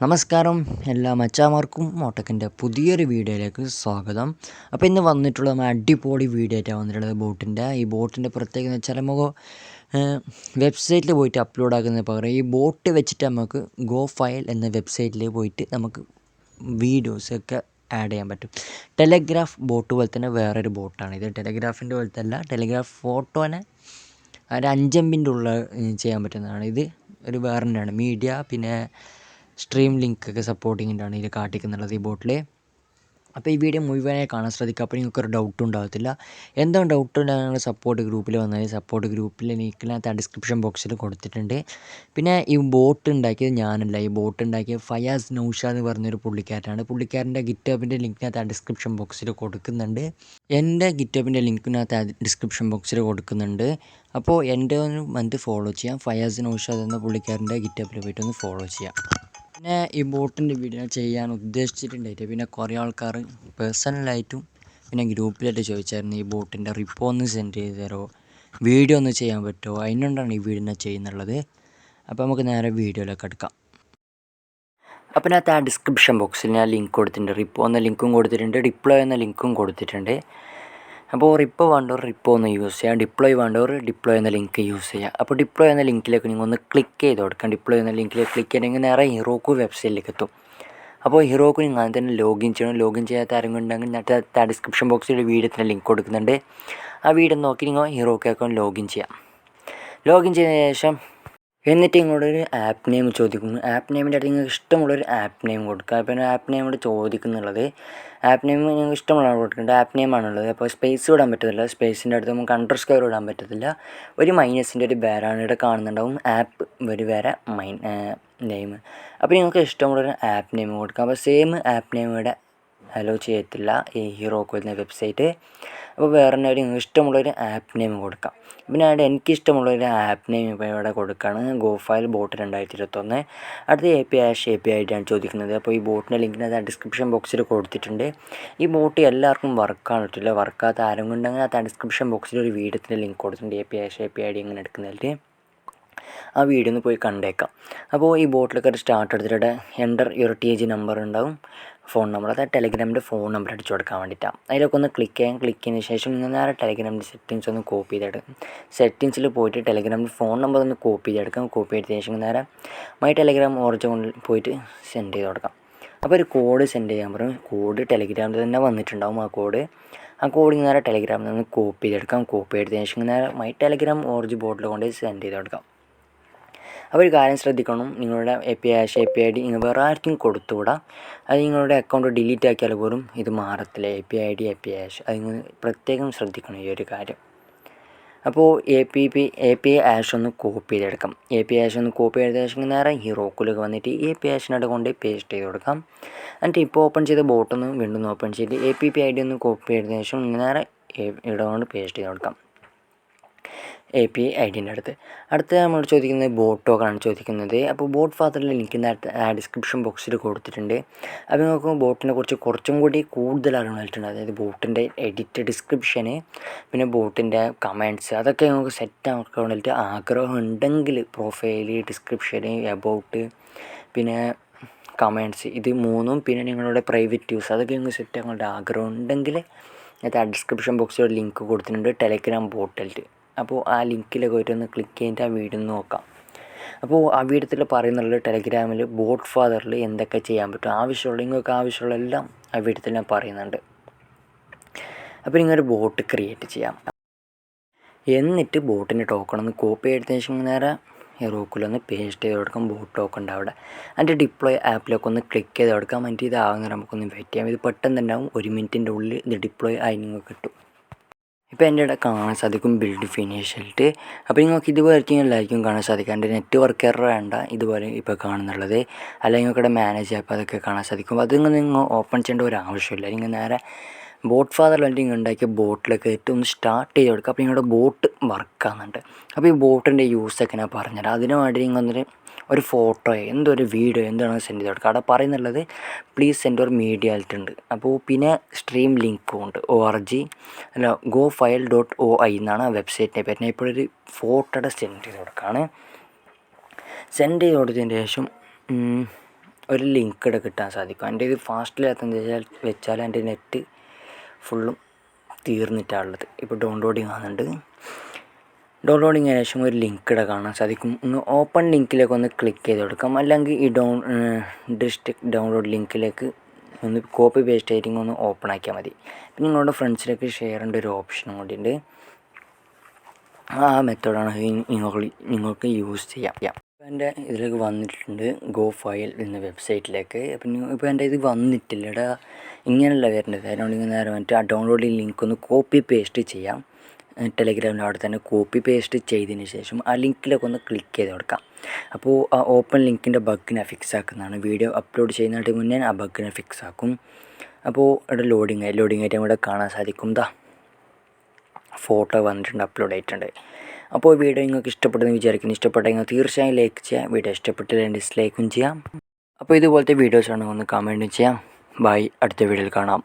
നമസ്കാരം എല്ലാ മച്ചാമാർക്കും മോട്ടക്കിൻ്റെ പുതിയൊരു വീഡിയോയിലേക്ക് സ്വാഗതം. അപ്പോൾ ഇന്ന് വന്നിട്ടുള്ള അടിപൊളി വീഡിയോ ആയിട്ടാണ് വന്നിട്ടുള്ളത്. ഈ ബോട്ടിൻ്റെ പ്രത്യേകത എന്ന് വെച്ചാൽ നമുക്ക് വെബ്സൈറ്റിൽ പോയിട്ട് അപ്ലോഡ് ആക്കുന്നതിന് പകരം ഈ ബോട്ട് വെച്ചിട്ട് നമുക്ക് GoFile എന്ന വെബ്സൈറ്റിൽ പോയിട്ട് നമുക്ക് വീഡിയോസൊക്കെ ആഡ് ചെയ്യാൻ പറ്റും. ടെലഗ്രാഫ് ബോട്ട് പോലെ തന്നെ വേറൊരു ബോട്ടാണ് ഇത്. ടെലഗ്രാഫിൻ്റെ പോലത്തെ അല്ല, ടെലഗ്രാഫ് ഫോട്ടോനെ ഒരു 5 MB ഉള്ളിൽ ചെയ്യാൻ പറ്റുന്നതാണ്. ഇത് ഒരു വേറെ തന്നെയാണ് മീഡിയ, പിന്നെ സ്ട്രീം ലിങ്കൊക്കെ സപ്പോർട്ടിങ്ങിൻ്റാണ് ഇതിൽ കാട്ടിക്കുന്നുള്ളത് ഈ ബോട്ടിൽ. അപ്പോൾ ഈ വീഡിയോ മുഴുവനായി കാണാൻ ശ്രദ്ധിക്കുക. അപ്പോൾ നിങ്ങൾക്കൊരു ഡൗട്ടും ഉണ്ടാകത്തില്ല. എന്താണ് ഡൗട്ട് ഉണ്ടെങ്കിൽ ഞങ്ങൾ സപ്പോർട്ട് ഗ്രൂപ്പിൽ വന്നാൽ സപ്പോർട്ട് ഗ്രൂപ്പിൽ ലിങ്കിനകത്ത് ആ ഡിസ്ക്രിപ്ഷൻ ബോക്സിൽ കൊടുത്തിട്ടുണ്ട്. പിന്നെ ഈ ബോട്ട് ഉണ്ടാക്കിയത് ഞാനല്ല, ഈ ബോട്ട് ഉണ്ടാക്കിയത് ഫയാസ് നൗഷാദ് എന്ന് പറഞ്ഞൊരു പുള്ളിക്കാരനാണ്. പുള്ളിക്കാരൻ്റെ ഗിറ്റബിൻ്റെ ലിങ്കിനകത്ത് ആ ഡിസ്ക്രിപ്ഷൻ ബോക്സിൽ കൊടുക്കുന്നുണ്ട്. എൻ്റെ ഗിറ്റബിൻ്റെ ലിങ്കിനകത്ത് ആ ഡിസ്ക്രിപ്ഷൻ ബോക്സിൽ കൊടുക്കുന്നുണ്ട്. അപ്പോൾ എൻ്റെ ഒന്ന് വന്നിട്ട് ഫോളോ ചെയ്യാം. ഫയാസ് നൗഷാദ് എന്ന പുള്ളിക്കാരൻ്റെ ഗിറ്റബിൽ പോയിട്ട് ഒന്ന് ഫോളോ ചെയ്യാം. പിന്നെ ഈ ബോട്ടിൻ്റെ വീഡിയോ ചെയ്യാൻ ഉദ്ദേശിച്ചിട്ടുണ്ടായിട്ട് പിന്നെ കുറേ ആൾക്കാർ പേഴ്സണലായിട്ടും പിന്നെ ഗ്രൂപ്പിലായിട്ട് ചോദിച്ചായിരുന്നു ഈ ബോട്ടിൻ്റെ റിപ്പോ ഒന്ന് സെൻഡ് ചെയ്ത് തരുമോ, വീഡിയോ ഒന്ന് ചെയ്യാൻ പറ്റുമോ. അതിനുകൊണ്ടാണ് ഈ വീഡിയോ ചെയ്യുന്നുള്ളത്. അപ്പോൾ നമുക്ക് നേരെ വീഡിയോയിലേക്ക് എടുക്കാം. അപ്പം അതിനകത്ത് ആ ഡിസ്ക്രിപ്ഷൻ ബോക്സിൽ ഞാൻ ലിങ്ക് കൊടുത്തിട്ടുണ്ട്. റിപ്പോ എന്ന ലിങ്കും കൊടുത്തിട്ടുണ്ട്, ഡിപ്ലോയ് എന്ന ലിങ്കും കൊടുത്തിട്ടുണ്ട്. അപ്പോൾ റിപ്പോ വേണ്ടവർ റിപ്പോ ഒന്ന് യൂസ് ചെയ്യാം, ഡിപ്ലോയ് വേണ്ടവർ ഡിപ്ലോയ് എന്ന ലിങ്ക് യൂസ് ചെയ്യുക. അപ്പോൾ ഡിപ്ലോയ് എന്ന ലിങ്കിലേക്ക് നിങ്ങൾ ഒന്ന് ക്ലിക്ക് ചെയ്ത് കൊടുക്കാം. ഡിപ്ലോയ് എന്ന ലിങ്കിലേക്ക് ക്ലിക്ക് ചെയ്യണമെങ്കിൽ നേരെ ഹിറോക്കു വെബ്സൈറ്റിലേക്ക് എത്തും. അപ്പോൾ ഹിറോക്കു നിങ്ങൾ അതിന് തന്നെ ലോഗിൻ ചെയ്യണം. ലോഗിൻ ചെയ്യാത്ത ആരെങ്കിലും ഉണ്ടെങ്കിൽ നേരത്തെ ഡിസ്ക്രിപ്ഷൻ ബോക്സിൽ വീഡിയോത്തിന് ലിങ്ക് കൊടുക്കുന്നുണ്ട്. ആ വീഡിയോ നോക്കി നിങ്ങൾ ഹിറോക്കു അക്കൗണ്ട് ലോഗിൻ ചെയ്യാം. ലോഗിൻ ചെയ്തതിന് ശേഷം എന്നിട്ട് നിങ്ങളോടൊരു ആപ്പ് നെയിം ചോദിക്കുന്നു. ആപ്പ് നെയിമിൻ്റെ അടുത്ത് നിങ്ങൾക്ക് ഇഷ്ടമുള്ളൊരു ആപ്പ് നെയിം കൊടുക്കുക. അപ്പോൾ ആപ്പ് നെയിം ഇവിടെ ചോദിക്കുന്നുള്ളത് ആപ്പ് നെയിം നിങ്ങൾക്ക് ഇഷ്ടമുള്ള കൊടുക്കേണ്ടത് ആപ്പ് നെയിമാണുള്ളത്. അപ്പോൾ സ്പേസ് വിടാൻ പറ്റത്തില്ല. സ്പേസിൻ്റെ അടുത്ത് നമുക്ക് അണ്ടർസ്കോർ ഇടാൻ പറ്റത്തില്ല. ഒരു മൈനസിൻ്റെ ഒരു ബാരാണ് ഇവിടെ കാണുന്നുണ്ടാവും. ആപ്പ് ഒരു വേറെ നെയിം. അപ്പോൾ നിങ്ങൾക്ക് ഇഷ്ടമുള്ളൊരു ആപ്പ് നെയിം കൊടുക്കാം. അപ്പോൾ സെയിം ആപ്പ് നെയിം ഇവിടെ അലോ ചെയ്യത്തില്ല ഈ ഹീറോക്കു എന്ന വെബ്സൈറ്റ്. അപ്പോൾ വേറെ നിങ്ങൾക്ക് ഇഷ്ടമുള്ളൊരു ആപ്പ് നെയിം കൊടുക്കാം. പിന്നെ അവിടെ എനിക്കിഷ്ടമുള്ളൊരു ആപ്പ് നെയിം ഇപ്പോൾ ഇവിടെ കൊടുക്കുകയാണ്, GoFile ബോട്ട് 2021. അടുത്ത API ആയിട്ടാണ് ചോദിക്കുന്നത്. അപ്പോൾ ഈ ബോട്ടിൻ്റെ ലിങ്കിന് ഡിസ്ക്രിപ്ഷൻ ബോക്സിൽ കൊടുത്തിട്ടുണ്ട്. ഈ ബോട്ട് എല്ലാവർക്കും വർക്കാണ് പറ്റില്ല. വർക്കാത്ത ആരും ഉണ്ടെങ്കിൽ ആ ഡിസ്ക്രിപ്ഷൻ ബോക്സിൽ ഒരു വീഡിയോത്തിൻ്റെ ലിങ്ക് കൊടുത്തിട്ടുണ്ട്. API ഇങ്ങനെ എടുക്കുന്നതിൽ ആ വീഡിയോ ഒന്ന് പോയി കണ്ടേക്കാം. അപ്പോൾ ഈ ബോട്ടിലൊക്കെ ഒരു സ്റ്റാർട്ട് എടുത്തിട്ട് എൻ്റർ യുവർ TG നമ്പർ ഉണ്ടാവും, ഫോൺ നമ്പർ. അത് ടെലഗ്രാമിൻ്റെ ഫോൺ നമ്പർ അടിച്ചു കൊടുക്കാൻ വേണ്ടിയിട്ടാണ്. അതിലൊക്കെ ഒന്ന് ക്ലിക്ക് ചെയ്തതിന് ശേഷം നിങ്ങൾ നേരെ ടെലഗ്രാമിൻ്റെ സെറ്റിങ്സ് ഒന്ന് കോപ്പി ചെയ്തെടുക്കും. സെറ്റിങ്സിൽ പോയിട്ട് ടെലഗ്രാമിൻ്റെ ഫോൺ നമ്പർ ഒന്ന് കോപ്പി ചെയ്തെടുക്കാം. കോപ്പി ചെയ്തതിന് ശേഷം നേരെ മൈ ടെലഗ്രാം ഒറിജിനൽ പോയിട്ട് സെൻഡ് ചെയ്ത് കൊടുക്കാം. അപ്പോൾ ഒരു കോഡ് സെൻഡ് ചെയ്യാൻ പറയും. കോഡ് ടെലഗ്രാമിൽ തന്നെ വന്നിട്ടുണ്ടാവും. ആ കോഡ് നേരെ ടെലഗ്രാമിൽ നിന്ന് കോപ്പി ചെയ്തെടുക്കാം. കോപ്പി ചെയ്തതിന് ശേഷം നേരെ മൈ ടെലഗ്രാം ഒറിജിനൽ ബോട്ടിൽ കൊണ്ട് സെൻഡ് ചെയ്ത് കൊടുക്കാം. അപ്പോൾ ഒരു കാര്യം ശ്രദ്ധിക്കണം, നിങ്ങളുടെ API ID നിങ്ങൾ വേറെ ആർക്കും കൊടുത്തുകൂടാ. അത് നിങ്ങളുടെ അക്കൗണ്ട് ഡിലീറ്റ് ആക്കിയാൽ പോലും ഇത് മാറത്തില്ല. API ID അത് നിങ്ങൾ പ്രത്യേകം ശ്രദ്ധിക്കണം ഈ ഒരു കാര്യം. അപ്പോൾ API ഒന്ന് കോപ്പി ചെയ്തെടുക്കാം. API ഒന്ന് കോപ്പി ചെയ്ത ശേഷം നേരെ ഹീറോക്കുലേക്ക് വന്നിട്ട് API കൊണ്ട് പേസ്റ്റ് ചെയ്ത് കൊടുക്കാം. എന്നിട്ട് ഇപ്പോൾ ഓപ്പൺ ചെയ്ത ബോട്ടൊന്ന് വീണ്ടും ഓപ്പൺ ചെയ്ത് API ID ഒന്ന് കോപ്പി ചെയ്തതിന് ശേഷം നേരെ ഇവിടെ കൊണ്ട് പേസ്റ്റ് ചെയ്ത് കൊടുക്കാം. API IDൻ്റെ അടുത്ത് നമ്മൾ ചോദിക്കുന്നത് ബോട്ട് ടോക്കണാണ് ചോദിക്കുന്നത്. അപ്പോൾ ബോട്ട് ഫാദറിൽ ലിങ്ക് ഡിസ്ക്രിപ്ഷൻ ബോക്സിൽ കൊടുത്തിട്ടുണ്ട്. അപ്പോൾ നമുക്ക് ബോട്ടിനെ കുറിച്ച് കുറച്ചും കൂടി കൂടുതൽ അറിവുണ്ടായിട്ടുണ്ട്. അതായത് ബോട്ടിൻ്റെ എഡിറ്റ്, ഡിസ്ക്രിപ്ഷന്, പിന്നെ ബോട്ടിൻ്റെ കമൻറ്റ്സ്, അതൊക്കെ നമുക്ക് സെറ്റ് ആക്കാൻ വേണ്ടിയിട്ട് ആഗ്രഹം ഉണ്ടെങ്കിൽ പ്രൊഫൈല്, ഡിസ്ക്രിപ്ഷന്, എബൌട്ട്, പിന്നെ കമൻറ്റ്സ്, ഇത് മൂന്നും, പിന്നെ നിങ്ങളുടെ പ്രൈവറ്റ് യൂസ്, അതൊക്കെ നിങ്ങൾക്ക് സെറ്റ് ആക്കാൻ ആഗ്രഹം ഉണ്ടെങ്കിൽ ആ ഡിസ്ക്രിപ്ഷൻ ബോക്സിൽ ഒരു ലിങ്ക് കൊടുത്തിട്ടുണ്ട്, ടെലഗ്രാം ബോട്ടിൽ. അപ്പോൾ ആ ലിങ്കിലൊക്കെ പോയിട്ട് ഒന്ന് ക്ലിക്ക് ചെയ്തിട്ട് ആ വീഡിയോ നോക്കാം. അപ്പോൾ ആ വീഡിയോത്തിൽ പറയുന്നുള്ളത് ടെലഗ്രാമിൽ ബോട്ട് ഫാദറിൽ എന്തൊക്കെ ചെയ്യാൻ പറ്റും, നിങ്ങൾക്ക് ആവശ്യമുള്ള എല്ലാം ആ വീഡിയോത്തിൽ ഞാൻ പറയുന്നുണ്ട്. അപ്പോൾ നിങ്ങളൊരു ബോട്ട് ക്രിയേറ്റ് ചെയ്യാം. എന്നിട്ട് ബോട്ടിൻ്റെ ടോക്കൺ ഒന്ന് കോപ്പി എടുത്തതിന് ശേഷം നേരെ ഹീറോക്കുലൊന്ന് പേസ്റ്റ് ചെയ്ത് കൊടുക്കാം. ബോട്ട് ടോക്കൺ ഉണ്ട് അവിടെ. അതിൻ്റെ ഡിപ്ലോയ് ആപ്പിലൊക്കെ ഒന്ന് ക്ലിക്ക് ചെയ്ത് കൊടുക്കാം. എന്നിട്ട് ഇതാകുന്ന നമുക്കൊന്ന് വെയിറ്റ് ചെയ്യാം. ഇത് പെട്ടെന്ന് ഉണ്ടാവും. 1 മിനിറ്റിൻ്റെ ഉള്ളിൽ ഇത് ഡിപ്ലോയ് ആയി നിങ്ങൾക്ക് കിട്ടും. ഇപ്പോൾ എൻ്റെ ഇവിടെ കാണാൻ സാധിക്കും ബിൽഡ് ഫിനിഷിലിട്ട്. അപ്പോൾ നിങ്ങൾക്ക് ഇതുപോലെ എല്ലാവർക്കും കാണാൻ സാധിക്കും. എൻ്റെ നെറ്റ്വർക്ക് എറർ വേണ്ട, ഇതുപോലെ ഇപ്പോൾ കാണുന്നുള്ളത്. അല്ലെങ്കിൽ നിങ്ങൾക്കിവിടെ മാനേജ് ചെയ്യുമ്പോൾ അതൊക്കെ കാണാൻ സാധിക്കും. അതിങ്ങനെ നിങ്ങൾ ഓപ്പൺ ചെയ്യേണ്ട ഒരു ആവശ്യമില്ല. നിങ്ങൾ നേരെ ബോട്ട് ഫാദർ അല്ലെങ്കിൽ ഉണ്ടാക്കിയ ബോട്ടിലൊക്കെ ഏറ്റവും ഒന്ന് സ്റ്റാർട്ട് ചെയ്ത് കൊടുക്കുക. അപ്പോൾ നിങ്ങളുടെ ബോട്ട് വർക്കാകുന്നുണ്ട്. അപ്പോൾ ഈ ബോട്ടിൻ്റെ യൂസൊക്കെ ഞാൻ പറഞ്ഞുതരാം. അതിനു വേണ്ടി നിങ്ങൾ ഒരു ഫോട്ടോയോ എന്തൊരു വീഡിയോ എന്താണെന്ന് സെൻഡ് ചെയ്ത് കൊടുക്കുക. അവിടെ പറയുന്നുള്ളത് പ്ലീസ് സെൻഡ് ഒരു മീഡിയ ആയിട്ടുണ്ട്. അപ്പോൾ പിന്നെ സ്ട്രീം ലിങ്കും ഉണ്ട്, GoFile.oi എന്നാണ് ആ വെബ്സൈറ്റിനെ പറ്റി. ഞാൻ ഇപ്പോൾ ഒരു ഫോട്ടോയുടെ സെൻഡ് ചെയ്ത് കൊടുക്കുകയാണ്. സെൻഡ് ചെയ്ത് കൊടുത്തതിന് ശേഷം ഒരു ലിങ്ക് ഇവിടെ കിട്ടാൻ സാധിക്കും. എൻ്റെ ഇത് ഫാസ്റ്റിലെത്തുന്നത് വെച്ചാൽ എൻ്റെ നെറ്റ് ഫുള്ളും തീർന്നിട്ടാണുള്ളത്. ഇപ്പോൾ ഡൗൺലോഡിങ് ആകുന്നുണ്ട്. ഡൗൺലോഡിങ്ങിന് ശേഷം ഒരു ലിങ്ക് ഇവിടെ കാണാൻ സാധിക്കും. ഒന്ന് ഓപ്പൺ ലിങ്കിലേക്ക് ഒന്ന് ക്ലിക്ക് ചെയ്ത് കൊടുക്കാം. അല്ലെങ്കിൽ ഈ ഡിസ്ട്രിക്ട് ഡൗൺലോഡ് ലിങ്കിലേക്ക് ഒന്ന് കോപ്പി പേസ്റ്റ് ആയിട്ട് ഒന്ന് ഓപ്പൺ ആക്കിയാൽ മതി. പിന്നെ നിങ്ങളുടെ ഫ്രണ്ട്സിലേക്ക് ഷെയർ ചെയ്യേണ്ട ഒരു ഓപ്ഷനും കൂടി ഉണ്ട്. ആ മെത്തേഡാണ് നിങ്ങൾക്ക് യൂസ് ചെയ്യാം. ഇപ്പോൾ എൻ്റെ ഇതിലേക്ക് വന്നിട്ടുണ്ട് GoFile എന്ന വെബ്സൈറ്റിലേക്ക്. അപ്പം ഇപ്പോൾ എൻ്റെ ഇത് വന്നിട്ടില്ല. ഇവിടെ ഇങ്ങനെയല്ല വരേണ്ടത്. അതിനോട് ഇങ്ങനെ നേരെ വന്നിട്ട് ആ ഡൗൺലോഡിങ് ലിങ്ക് ഒന്ന് കോപ്പി പേസ്റ്റ് ചെയ്യാം. ടെലഗ്രാമിൽ അവിടെ തന്നെ കോപ്പി പേസ്റ്റ് ചെയ്തതിന് ശേഷം ആ ലിങ്കിലേക്ക് ഒന്ന് ക്ലിക്ക് ചെയ്ത് കൊടുക്കാം. അപ്പോൾ ആ ഓപ്പൺ ലിങ്കിൻ്റെ ബഗ്ഗിനെ ഫിക്സ് ആക്കുന്നതാണ്. വീഡിയോ അപ്ലോഡ് ചെയ്യുന്നതിന് മുന്നേ ആ ബഗ്ഗിനെ ഫിക്സ് ആക്കും. അപ്പോൾ ഇവിടെ ലോഡിങ് ആയിട്ട് ഇവിടെ കാണാൻ സാധിക്കും. ഫോട്ടോ വന്നിട്ടുണ്ട്, അപ്ലോഡ് ആയിട്ടുണ്ട്. അപ്പോൾ വീഡിയോ നിങ്ങൾക്ക് ഇഷ്ടപ്പെട്ടെന്ന് വിചാരിക്കുന്നു. ഇഷ്ടപ്പെട്ടെങ്കിൽ തീർച്ചയായും ലൈക്ക് ചെയ്യാം. വീഡിയോ ഇഷ്ടപ്പെട്ടില്ലെങ്കിൽ ഡിസ്ലൈക്കും ചെയ്യാം. അപ്പോൾ ഇതുപോലത്തെ വീഡിയോസ് ആണെങ്കിൽ ഒന്ന് കമൻറ്റും ചെയ്യാം. ബൈ, അടുത്ത വീഡിയോയിൽ കാണാം.